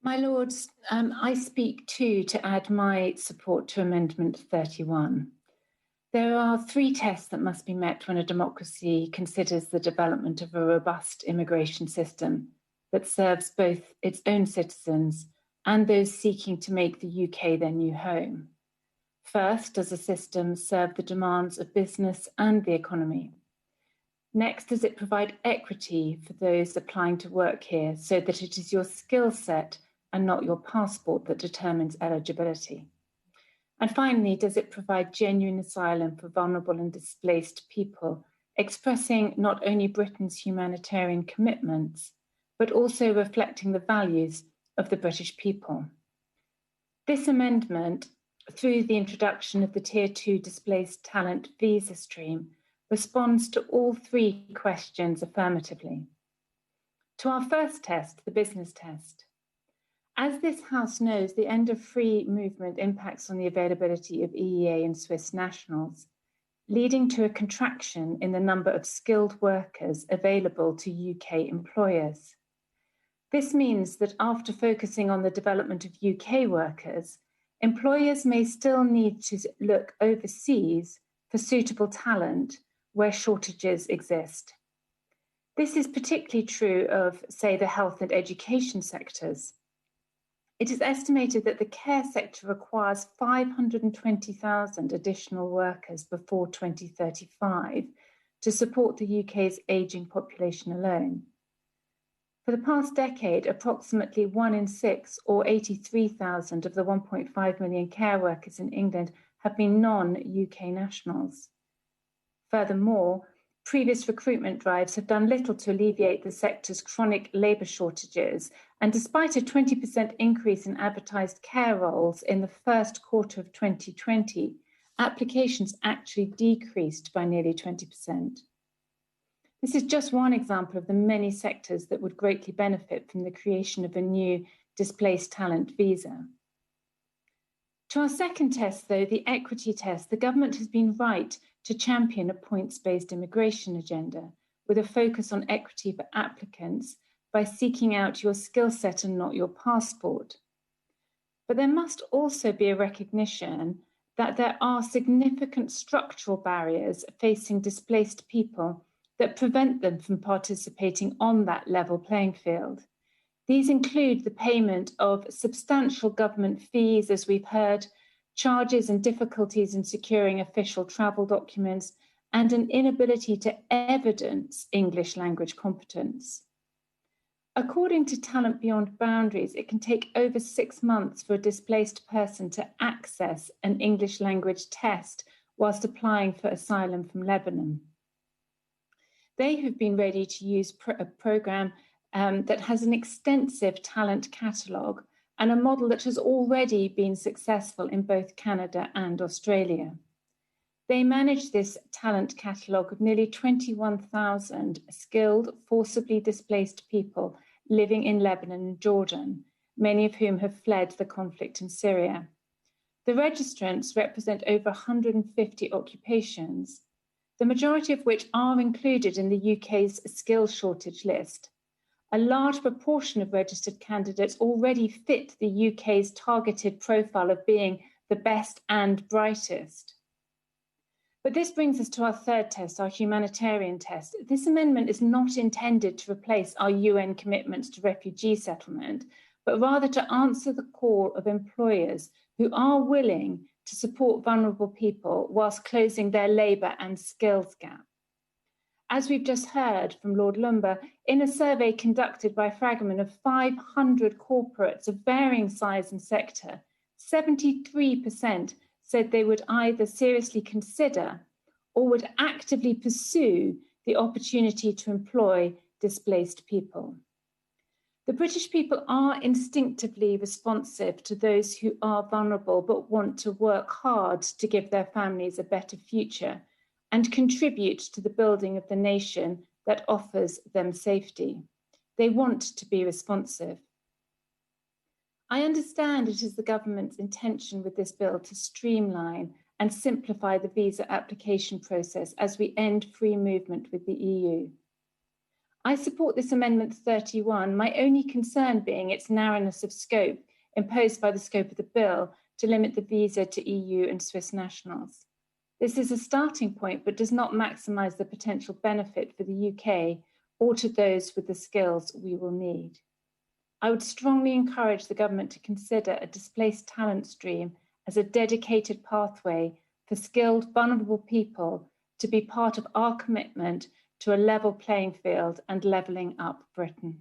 My Lords, I speak too to add my support to Amendment 31. There are three tests that must be met when a democracy considers the development of a robust immigration system that serves both its own citizens and those seeking to make the UK their new home. First, does a system serve the demands of business and the economy? Next, does it provide equity for those applying to work here so that it is your skill set and not your passport that determines eligibility? And finally, does it provide genuine asylum for vulnerable and displaced people, expressing not only Britain's humanitarian commitments, but also reflecting the values of the British people? This amendment, through the introduction of the Tier 2 Displaced Talent visa stream, responds to all three questions affirmatively. To our first test, the business test. As this House knows, the end of free movement impacts on the availability of EEA and Swiss nationals, leading to a contraction in the number of skilled workers available to UK employers. This means that after focusing on the development of UK workers, employers may still need to look overseas for suitable talent where shortages exist. This is particularly true of, say, the health and education sectors. It is estimated that the care sector requires 520,000 additional workers before 2035 to support the UK's ageing population alone. For the past decade, approximately 1 in 6, or 83,000 of the 1.5 million care workers in England have been non-UK nationals. Furthermore, previous recruitment drives have done little to alleviate the sector's chronic labour shortages, and despite a 20% increase in advertised care roles in the first quarter of 2020, applications actually decreased by nearly 20%. This is just one example of the many sectors that would greatly benefit from the creation of a new displaced talent visa. To our second test, though, the equity test, the government has been right to champion a points-based immigration agenda with a focus on equity for applicants by seeking out your skill set and not your passport. But there must also be a recognition that there are significant structural barriers facing displaced people that prevent them from participating on that level playing field. These include the payment of substantial government fees, as we've heard, charges and difficulties in securing official travel documents, and an inability to evidence English language competence. According to Talent Beyond Boundaries, it can take over 6 months for a displaced person to access an English language test whilst applying for asylum from Lebanon. They have been ready to use a programme that has an extensive talent catalogue and a model that has already been successful in both Canada and Australia. They manage this talent catalogue of nearly 21,000 skilled, forcibly displaced people living in Lebanon and Jordan, many of whom have fled the conflict in Syria. The registrants represent over 150 occupations, the majority of which are included in the UK's skills shortage list. A large proportion of registered candidates already fit the UK's targeted profile of being the best and brightest. But this brings us to our third test, our humanitarian test. This amendment is not intended to replace our UN commitments to refugee settlement, but rather to answer the call of employers who are willing to support vulnerable people whilst closing their labour and skills gap. As we've just heard from Lord Lumber, in a survey conducted by Fragment of 500 corporates of varying size and sector, 73% said they would either seriously consider or would actively pursue the opportunity to employ displaced people. The British people are instinctively responsive to those who are vulnerable but want to work hard to give their families a better future and contribute to the building of the nation that offers them safety. They want to be responsive. I understand it is the government's intention with this bill to streamline and simplify the visa application process as we end free movement with the EU. I support this Amendment 31, my only concern being its narrowness of scope imposed by the scope of the bill to limit the visa to EU and Swiss nationals. This is a starting point, but does not maximise the potential benefit for the UK or to those with the skills we will need. I would strongly encourage the government to consider a displaced talent stream as a dedicated pathway for skilled, vulnerable people to be part of our commitment to a level playing field and levelling up Britain.